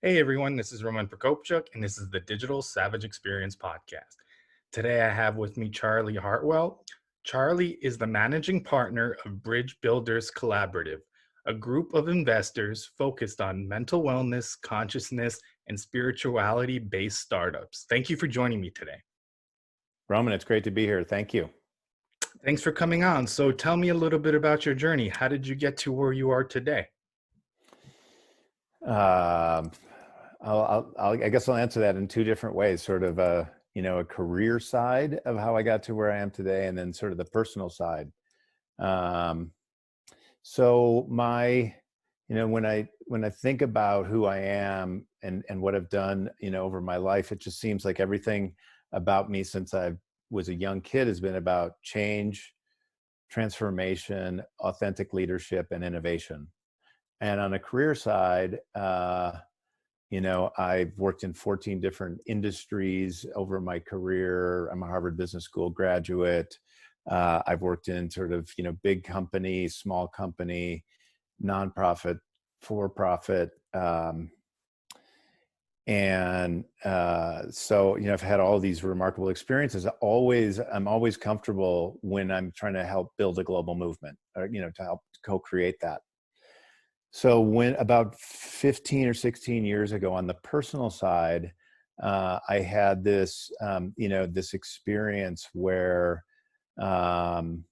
Hey everyone, this is Roman Prokopchuk, and this is the Digital Savage Experience podcast. Today I have with me Charlie Hartwell. Charlie is the managing partner of Bridge Builders Collaborative, a group of investors focused on mental wellness, consciousness, and spirituality based startups. Thank you for joining me today. Roman, it's great to be here. Thank you. Thanks for coming on. So tell me a little bit about your journey. How did you get to where you are today? Um, I guess I'll answer that in two different ways. Sort of a career side of how I got to where I am today, and then sort of the personal side. Um, so my, when I think about who I am and what I've done, over my life, it just seems like everything about me since I was a young kid has been about change, transformation, authentic leadership, and innovation. And on a career side, I've worked in 14 different industries over my career. I'm a Harvard Business School graduate. I've worked in sort of, big company, small company, nonprofit, for profit. So, I've had all these remarkable experiences. I'm always comfortable when I'm trying to help build a global movement, or, to help co-create that. So when about 15 or 16 years ago on the personal side, I had this experience where um,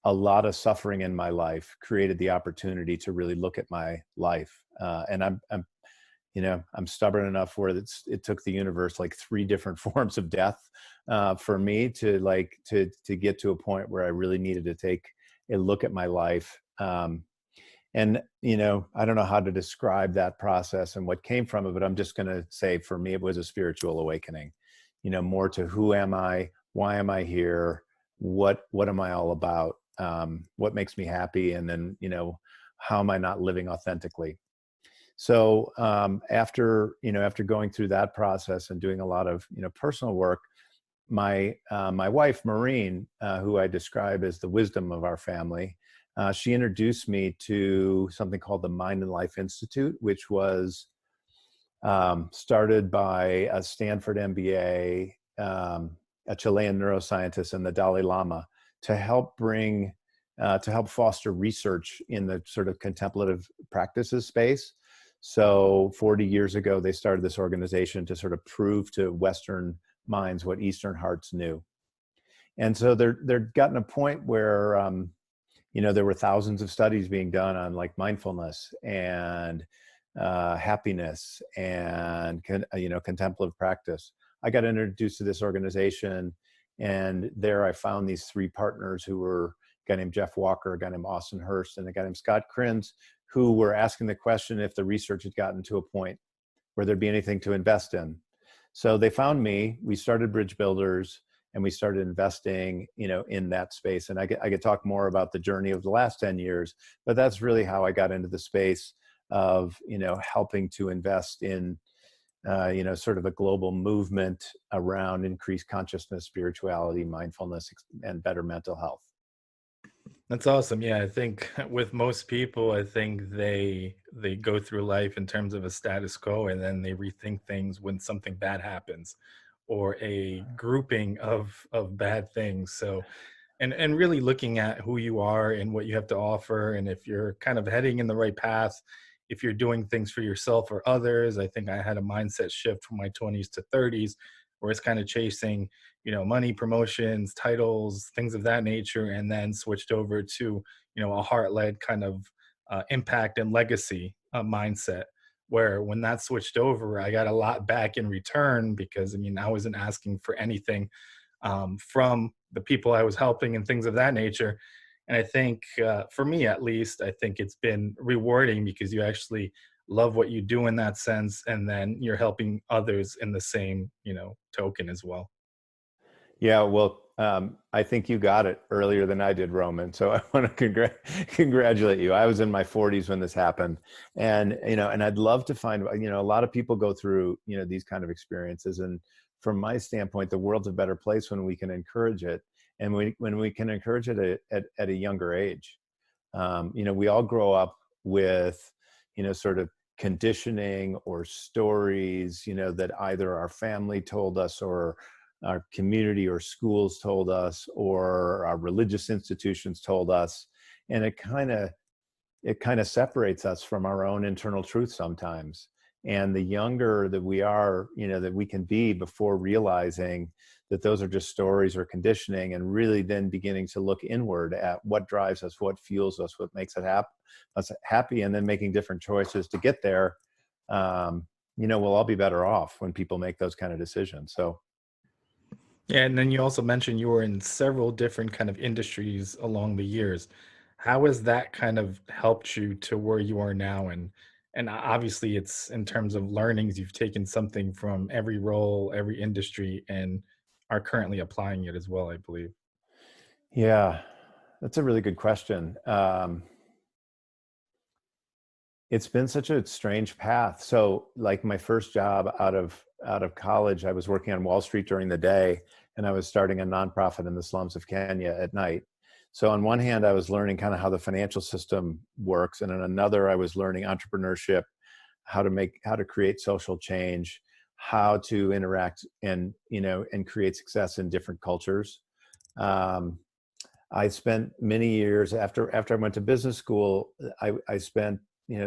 a lot of suffering in my life created the opportunity to really look at my life. And I'm stubborn enough where it took the universe like three different forms of death for me to get to a point where I really needed to take a look at my life. And, I don't know how to describe that process and what came from it, but I'm just going to say for me, it was a spiritual awakening, more to who am I? Why am I here? What am I all about? What makes me happy? And then, how am I not living authentically? So after going through that process and doing a lot of, personal work, my wife, Maureen, who I describe as the wisdom of our family, she introduced me to something called the Mind and Life Institute, which was started by a Stanford MBA, a Chilean neuroscientist, and the Dalai Lama to help foster research in the sort of contemplative practices space. So 40 years ago, they started this organization to sort of prove to Western minds what Eastern hearts knew. And so they're gotten a point where there were thousands of studies being done on like mindfulness and happiness and contemplative practice. I got introduced to this organization, and there I found these three partners who were a guy named Jeff Walker, a guy named Austin Hurst, and a guy named Scott Krins, who were asking the question if the research had gotten to a point where there'd be anything to invest in. So they found me. We started Bridge Builders, and we started investing, in that space. And I could talk more about the journey of the last 10 years, but that's really how I got into the space of, helping to invest in, sort of a global movement around increased consciousness, spirituality, mindfulness, and better mental health. That's awesome. Yeah, I think with most people, I think they go through life in terms of a status quo, and then they rethink things when something bad happens or a grouping of bad things. So and really looking at who you are and what you have to offer, and if you're kind of heading in the right path, if you're doing things for yourself or others. I think I had a mindset shift from my 20s to 30s where it's kind of chasing, money, promotions, titles, things of that nature, and then switched over to, a heart-led kind of impact and legacy mindset, where when that switched over, I got a lot back in return because, I mean, I wasn't asking for anything from the people I was helping and things of that nature. And I think, for me at least, I think it's been rewarding because you actually love what you do in that sense, and then you're helping others in the same, token as well. Yeah, well, I think you got it earlier than I did, Roman. So I want to congratulate you. I was in my 40s when this happened, and I'd love to find, a lot of people go through, these kind of experiences, and from my standpoint, the world's a better place when we can encourage it, and when we can encourage it at a younger age. We all grow up with, sort of conditioning or stories, that either our family told us or our community or schools told us or our religious institutions told us. And it kind of separates us from our own internal truth sometimes. And the younger that we are, that we can be before realizing that those are just stories or conditioning, and really then beginning to look inward at what drives us, what fuels us, what makes us happy, and then making different choices to get there. We'll all be better off when people make those kind of decisions. So Yeah, and then you also mentioned you were in several different kind of industries along the years. How has that kind of helped you to where you are now? And obviously, it's in terms of learnings, you've taken something from every role, every industry, and are currently applying it as well, I believe. yeah, that's a really good question. It's been such a strange path. So, like my first job out of college, I was working on Wall Street during the day, and I was starting a nonprofit in the slums of Kenya at night. So, on one hand, I was learning kind of how the financial system works, and on another, I was learning entrepreneurship, how to create social change, how to interact and create success in different cultures. Um, I spent many years after I went to business school. I spent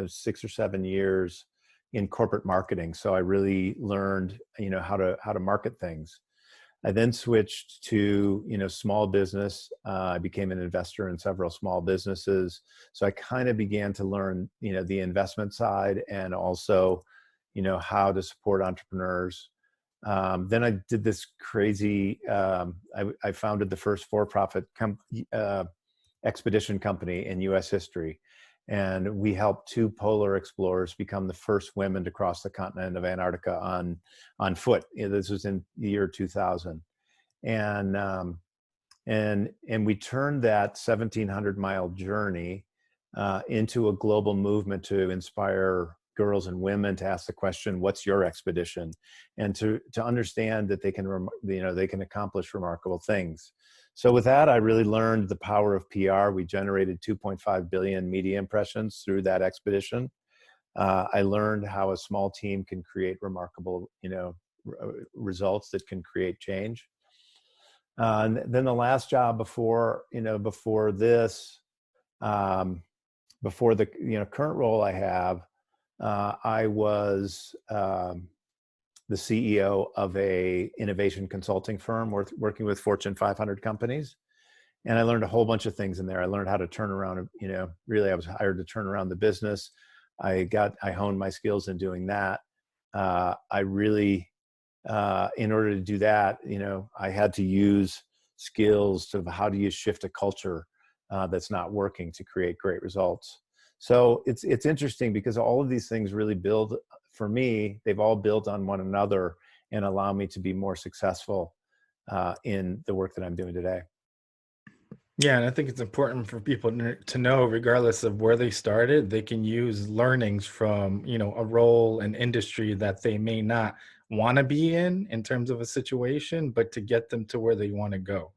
6 or 7 years in corporate marketing, so I really learned how to market things. I then switched to small business. I became an investor in several small businesses, so I kind of began to learn the investment side, and also how to support entrepreneurs. Then I did this crazy. I founded the first for-profit expedition company in U.S. history, and we helped two polar explorers become the first women to cross the continent of Antarctica on foot. This was in the year 2000, and we turned that 1,700-mile journey into a global movement to inspire girls and women to ask the question, "What's your expedition?" and to understand that they can accomplish remarkable things. So with that, I really learned the power of PR. We generated 2.5 billion media impressions through that expedition. I learned how a small team can create remarkable, results that can create change. And then the last job before this, before the current role I have, I was the CEO of a innovation consulting firm working with Fortune 500 companies. And I learned a whole bunch of things in there. I learned how to turn around, really I was hired to turn around the business. I honed my skills in doing that. I really, in order to do that, I had to use skills to how do you shift a culture that's not working to create great results. So it's interesting because all of these things really build, for me, they've all built on one another and allow me to be more successful in the work that I'm doing today. Yeah, and I think it's important for people to know, regardless of where they started, they can use learnings from, a role and industry that they may not want to be in terms of a situation, but to get them to where they want to go.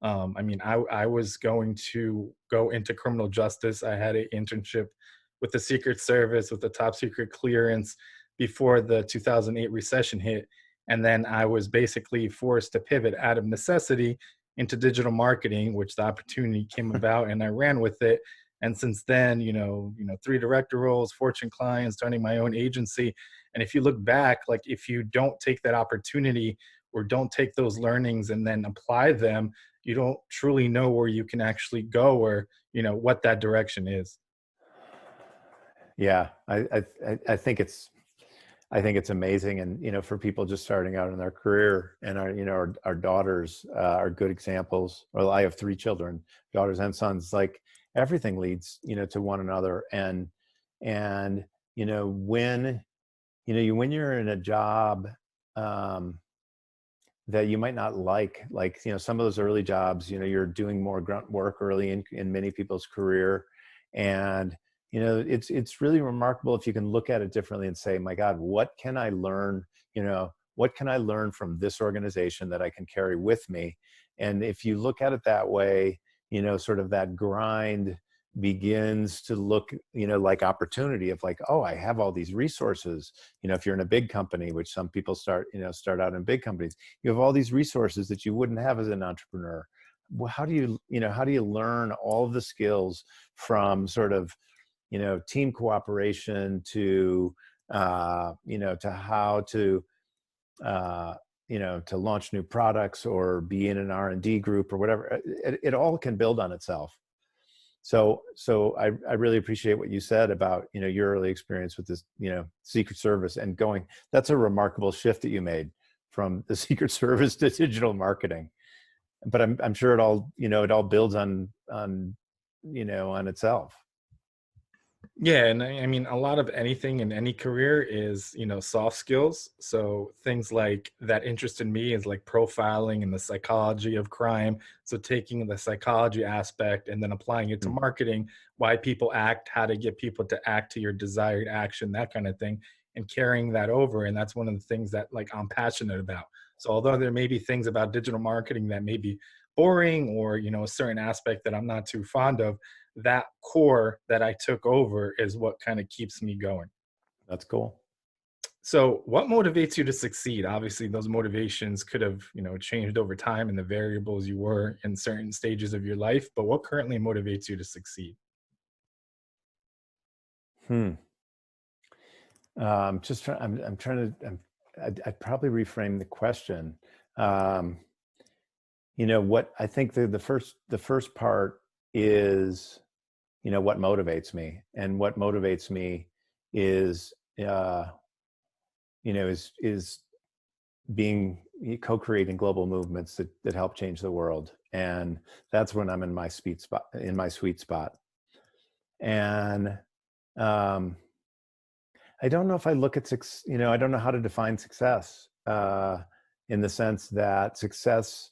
I mean, I was going to go into criminal justice. I had an internship with the Secret Service with the top secret clearance before the 2008 recession hit. And then I was basically forced to pivot out of necessity into digital marketing, which the opportunity came about and I ran with it. And since then, three director roles, Fortune clients, starting my own agency. And if you look back, like if you don't take that opportunity or don't take those learnings and then apply them, you don't truly know where you can actually go or, what that direction is. Yeah, I think it's amazing, and for people just starting out in their career, and our daughters are good examples. Well, I have three children, daughters and sons. Like everything leads to one another, and when you're in a job um, that you might not like some of those early jobs, you're doing more grunt work early in many people's career, and it's really remarkable if you can look at it differently and say, my God, what can I learn? What can I learn from this organization that I can carry with me? And if you look at it that way, sort of that grind begins to look, like opportunity of like, oh, I have all these resources. If you're in a big company, which some people start out in big companies, you have all these resources that you wouldn't have as an entrepreneur. Well, how do you learn all of the skills from sort of, team cooperation to, to how to, to launch new products or be in an R&D group or whatever. It all can build on itself. So I really appreciate what you said about, your early experience with this, Secret Service and going. That's a remarkable shift that you made from the Secret Service to digital marketing. But I'm sure it all builds on itself. Yeah, and I mean, a lot of anything in any career is, soft skills. So things like that interest in me is like profiling and the psychology of crime. So taking the psychology aspect and then applying it to Mm. marketing, why people act, how to get people to act to your desired action, that kind of thing, and carrying that over. And that's one of the things that like I'm passionate about. So although there may be things about digital marketing that may be boring or, a certain aspect that I'm not too fond of, that core that I took over is what kind of keeps me going. That's cool. So, what motivates you to succeed? Obviously, those motivations could have, changed over time and the variables you were in certain stages of your life, but what currently motivates you to succeed? Hmm. Just trying. I'm trying to. I'd probably reframe the question. Um, what I think the first part is, what motivates me, and what motivates me is, is being co-creating global movements that help change the world, and that's when I'm in my sweet spot. And um, I don't know if I look at I don't know how to define success, in the sense that success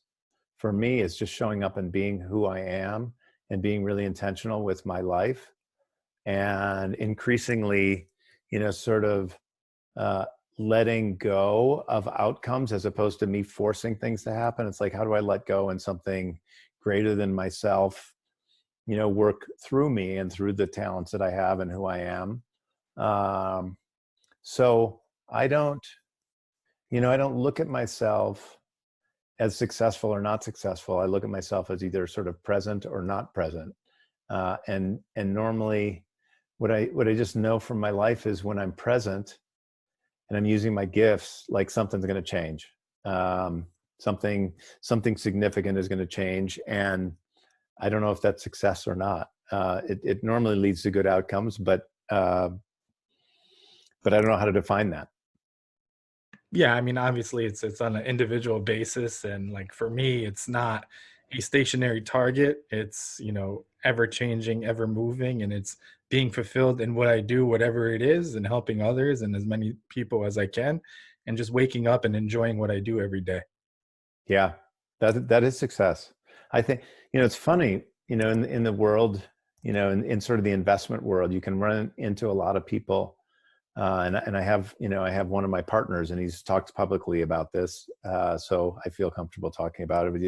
for me is just showing up and being who I am and being really intentional with my life, and increasingly, sort of, uh, letting go of outcomes as opposed to me forcing things to happen. It's like, how do I let go and something greater than myself, work through me and through the talents that I have and who I am. Um, so I don't look at myself as successful or not successful. I look at myself as either sort of present or not present. And normally what I just know from my life is when I'm present and I'm using my gifts, like something's going to change. Um, something significant is going to change. And I don't know if that's success or not. It normally leads to good outcomes, but I don't know how to define that. Yeah, I mean, obviously, it's on an individual basis, and like for me, it's not a stationary target. It's ever changing, ever moving, and it's being fulfilled in what I do, whatever it is, and helping others and as many people as I can, and just waking up and enjoying what I do every day. Yeah, that is success. I think, it's funny, in the world, in sort of the investment world, you can run into a lot of people. And I have one of my partners, and he's talked publicly about this, so I feel comfortable talking about it. But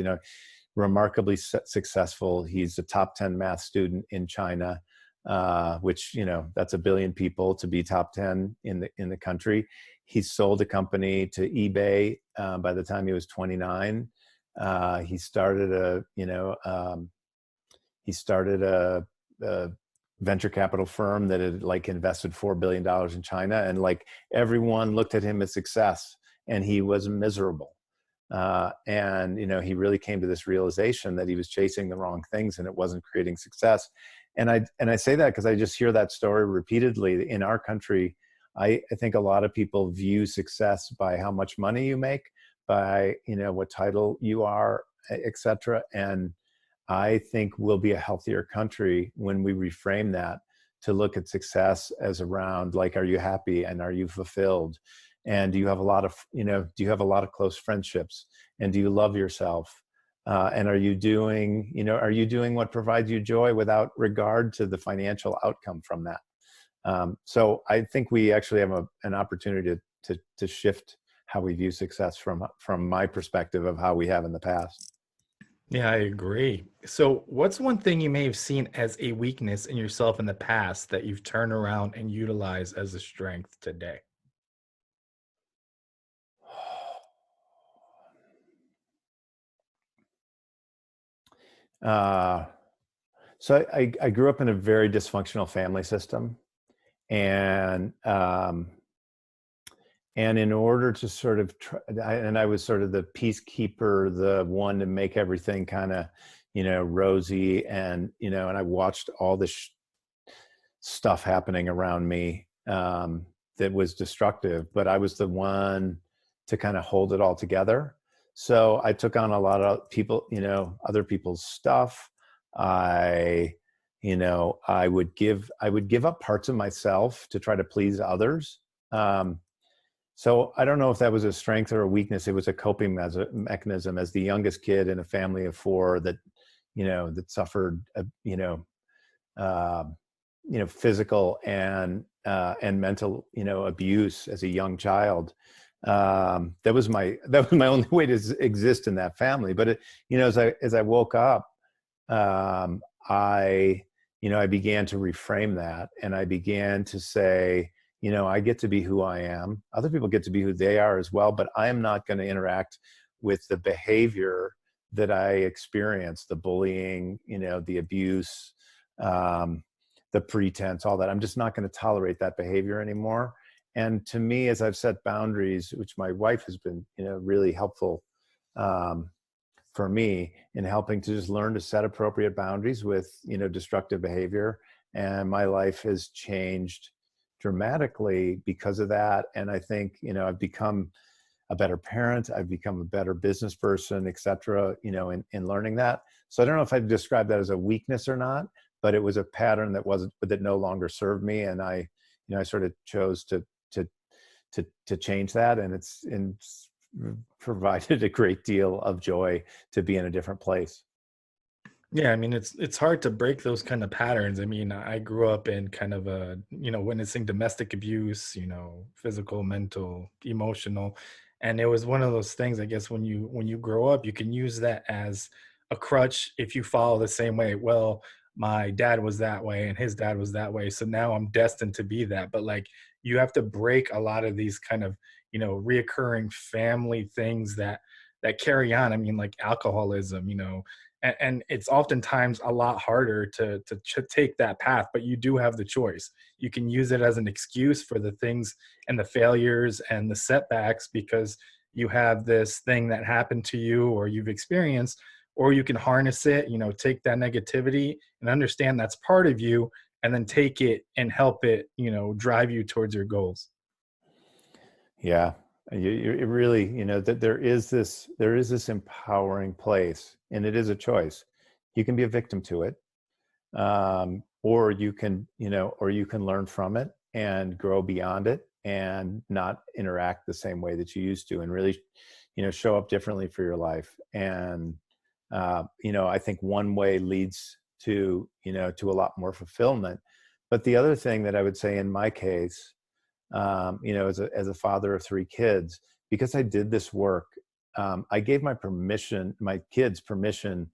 remarkably successful. He's a top 10 math student in China, which that's a billion people to be top 10 in the country. He sold a company to eBay by the time he was 29. He started a venture capital firm that had like invested $4 billion in China, and like everyone looked at him as success, and he was miserable. And he really came to this realization that he was chasing the wrong things and it wasn't creating success. And I say that because I just hear that story repeatedly in our country. I think a lot of people view success by how much money you make, by what title you are, etc. And I think we'll be a healthier country when we reframe that to look at success as around like, are you happy and are you fulfilled? And do you have a lot of, close friendships? And do you love yourself? And are you doing what provides you joy without regard to the financial outcome from that? So I think we actually have an opportunity to shift how we view success from my perspective of how we have in the past. Yeah, I agree. So, what's one thing you may have seen as a weakness in yourself in the past that you've turned around and utilized as a strength today? Uh, so I grew up in a very dysfunctional family system, and in order to sort of and I was sort of the peacekeeper, the one to make everything kind of, rosy, and and I watched all this stuff happening around me, that was destructive, but I was the one to kind of hold it all together. So I took on a lot of people, other people's stuff. I, I would give up parts of myself to try to please others. Um, so I don't know if that was a strength or a weakness. It was a coping mechanism as the youngest kid in a family of four that, that suffered, uh, physical and mental, abuse as a young child. That was my only way to exist in that family. But as I woke up, um, I I began to reframe that, and I began to say, I get to be who I am. Other people get to be who they are as well, but I am not going to interact with the behavior that I experience, the bullying, the abuse, um, the pretense, all that. I'm just not going to tolerate that behavior anymore. And to me, as I've set boundaries, which my wife has been, really helpful, um, for me in helping to just learn to set appropriate boundaries with, destructive behavior. And my life has changed dramatically because of that. And I think, I've become a better parent, I've become a better business person, et cetera, in learning that. So I don't know if I'd describe that as a weakness or not, but it was a pattern that no longer served me. And I sort of chose to to change that, and it's provided a great deal of joy to be in a different place. Yeah, I mean, it's hard to break those kind of patterns. I mean, I grew up in kind of a, witnessing domestic abuse, physical, mental, emotional, and it was one of those things, I guess, when you grow up, you can use that as a crutch if you follow the same way. Well, my dad was that way and his dad was that way, so now I'm destined to be that. But like you have to break a lot of these kind of, reoccurring family things that carry on. I mean, like alcoholism, and it's oftentimes a lot harder to take that path, but you do have the choice. You can use it as an excuse for the things and the failures and the setbacks because you have this thing that happened to you or you've experienced, or you can harness it, take that negativity and understand that's part of you, and then take it and help it, drive you towards your goals. Yeah, it really, that there is this empowering place, and it is a choice. You can be a victim to it, or you can learn from it and grow beyond it and not interact the same way that you used to, and really, show up differently for your life. And I think one way leads to a lot more fulfillment. But the other thing that I would say in my case, as a father of three kids, because I did this work, I gave my kids permission,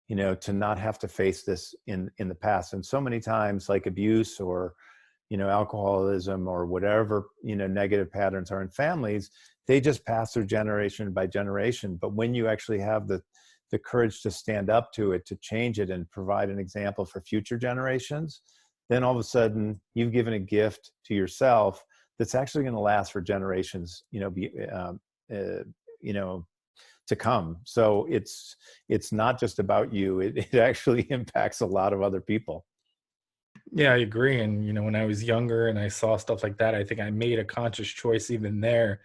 to not have to face this in the past. And so many times, like abuse or, alcoholism or whatever, negative patterns are in families, they just pass through generation by generation. But when you actually have the courage to stand up to it, to change it, and provide an example for future generations, then all of a sudden you've given a gift to yourself that's actually going to last for generations, uh, you know, to come. So it's not just about you. It actually impacts a lot of other people. Yeah, I agree. And when I was younger and I saw stuff like that, I think I made a conscious choice even there,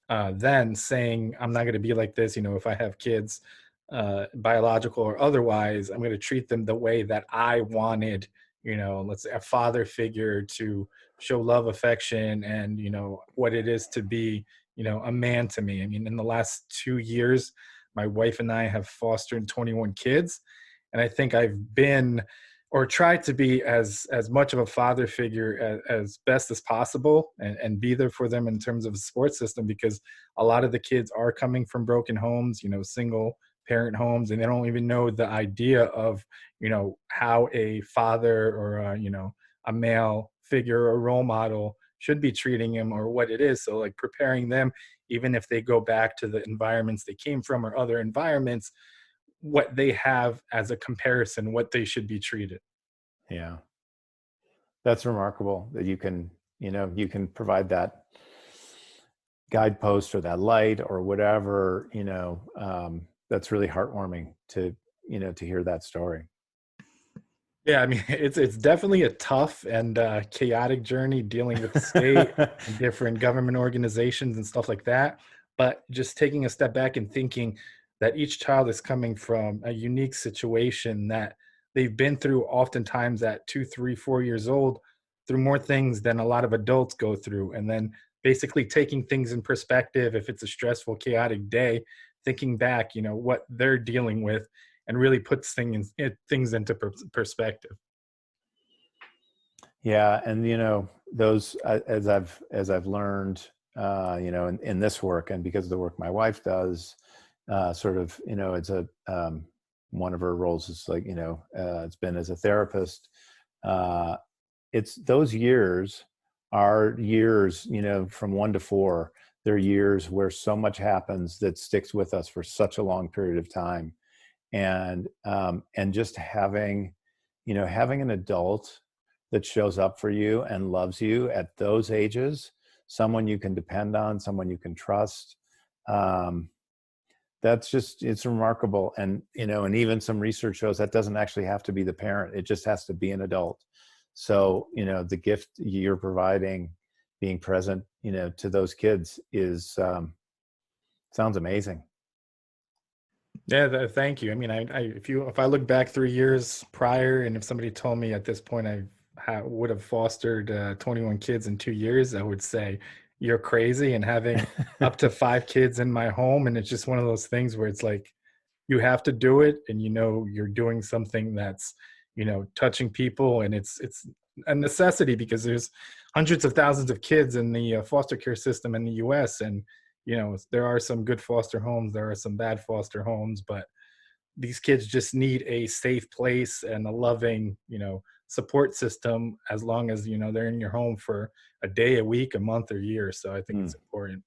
then saying I'm not going to be like this. If I have kids, biological or otherwise, I'm going to treat them the way that I wanted. Let's say a father figure to show love, affection, and what it is to be, a man to me. I mean, in the last 2 years, my wife and I have fostered 21 kids, and I think I've been or try to be as much of a father figure as best as possible, and be there for them in terms of a support system, because a lot of the kids are coming from broken homes, single parent homes, and they don't even know the idea of, how a father or a male figure or role model should be treating him or what it is. So like preparing them, even if they go back to the environments they came from or other environments, what they have as a comparison, what they should be treated. Yeah. That's remarkable that you can provide that guidepost or that light or whatever, that's really heartwarming to hear that story. Yeah, I mean, it's definitely a tough and chaotic journey dealing with the state and different government organizations and stuff like that. But just taking a step back and thinking that each child is coming from a unique situation that they've been through, oftentimes at 2, 3, 4 years old, through more things than a lot of adults go through. And then basically taking things in perspective, if it's a stressful, chaotic day, thinking back, what they're dealing with, and really puts things into perspective. Yeah, and those as I've learned, in this work, and because of the work my wife does, sort of, it's a one of her roles is like, it's been as a therapist. Uh, it's those years are years, from 1 to 4. They're years where so much happens that sticks with us for such a long period of time, and just having an adult that shows up for you and loves you at those ages, someone you can depend on, someone you can trust. um, it's remarkable. And even some research shows that doesn't actually have to be the parent, it just has to be an adult. So the gift you're providing, being present to those kids, is sounds amazing. Yeah, thank you. I mean, if I look back 3 years prior, and if somebody told me at this point would have fostered 21 kids in 2 years, I would say you're crazy. And having up to 5 kids in my home, and it's just one of those things where it's like you have to do it, and you're doing something that's touching people, and it's a necessity because there's hundreds of thousands of kids in the foster care system in the U.S. And there are some good foster homes, there are some bad foster homes, but these kids just need a safe place and a loving support system, as long as they're in your home for a day, a week, a month, or year. So I think Hmm. it's important.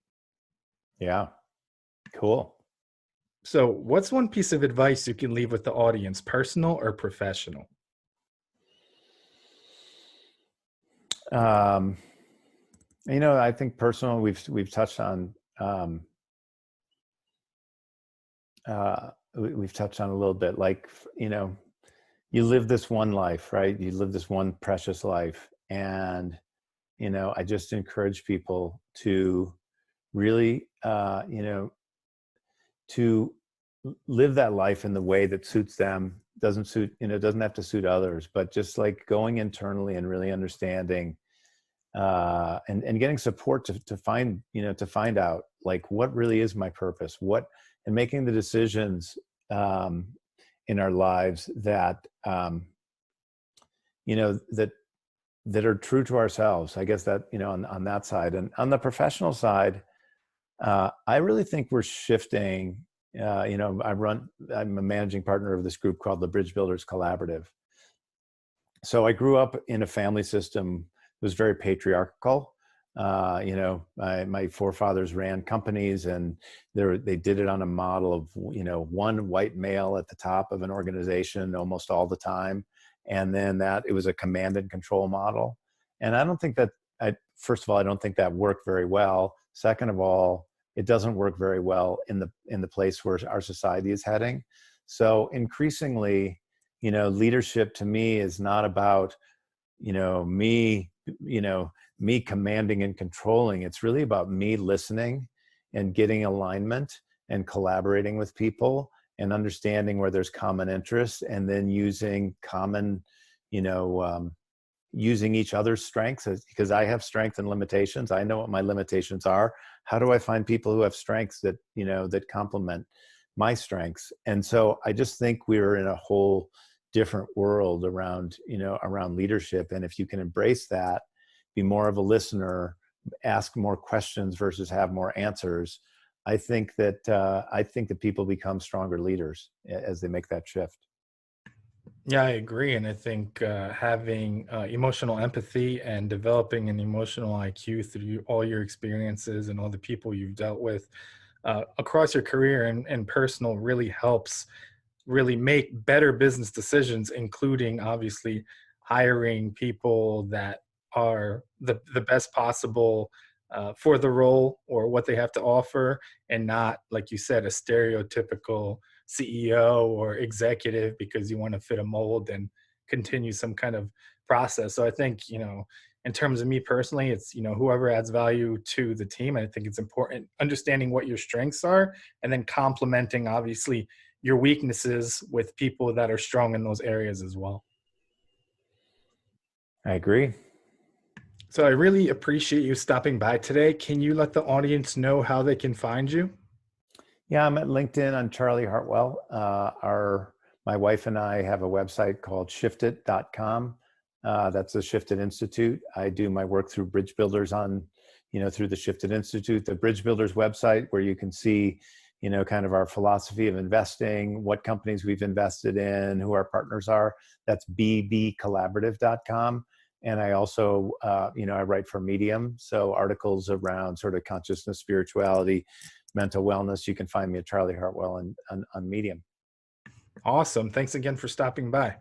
Yeah, cool. So what's one piece of advice you can leave with the audience, personal or professional? um, I think personal, we've touched on, we've touched on a little bit, like, you live this one life, right? You live this one precious life. And I just encourage people to really, to live that life in the way that suits them, doesn't have to suit others, but just like going internally and really understanding, and getting support to find, to find out like what really is my purpose, and making the decisions, um, in our lives that, that are true to ourselves. I guess that, on that side. And on the professional side, I really think we're shifting. I'm a managing partner of this group called the Bridge Builders Collaborative. So I grew up in a family system that was very patriarchal. My forefathers ran companies, and they did it on a model of, one white male at the top of an organization almost all the time. And then it was a command and control model. And I don't think that, first of all, I don't think that worked very well. Second of all, it doesn't work very well in the place where our society is heading. So increasingly, leadership to me is not about, me, me commanding and controlling. It's really about me listening and getting alignment and collaborating with people and understanding where there's common interests, and then using you know, using each other's strengths, because I have strengths and limitations. I know what my limitations are. How do I find people who have strengths that, that complement my strengths? And so I just think we're in a whole different world around, around leadership. And if you can embrace that, be more of a listener, ask more questions versus have more answers, I think that people become stronger leaders as they make that shift. Yeah, I agree. And I think having emotional empathy and developing an emotional IQ through all your experiences and all the people you've dealt with across your career and personal really helps really make better business decisions, including obviously hiring people that are the best possible for the role or what they have to offer, and not, like you said, a stereotypical CEO or executive because you want to fit a mold and continue some kind of process. So I think, in terms of me personally, it's, whoever adds value to the team. I think it's important understanding what your strengths are and then complementing, obviously, your weaknesses with people that are strong in those areas as well. I agree. So I really appreciate you stopping by today. Can you let the audience know how they can find you? Yeah, I'm at LinkedIn on Charlie Hartwell. My wife and I have a website called shiftit.com. That's the Shifted Institute. I do my work through Bridge Builders through the Shifted Institute, the Bridge Builders website, where you can see, kind of our philosophy of investing, what companies we've invested in, who our partners are. That's bbcollaborative.com. And I also, I write for Medium. So articles around sort of consciousness, spirituality, mental wellness. You can find me at Charlie Hartwell on Medium. Awesome. Thanks again for stopping by.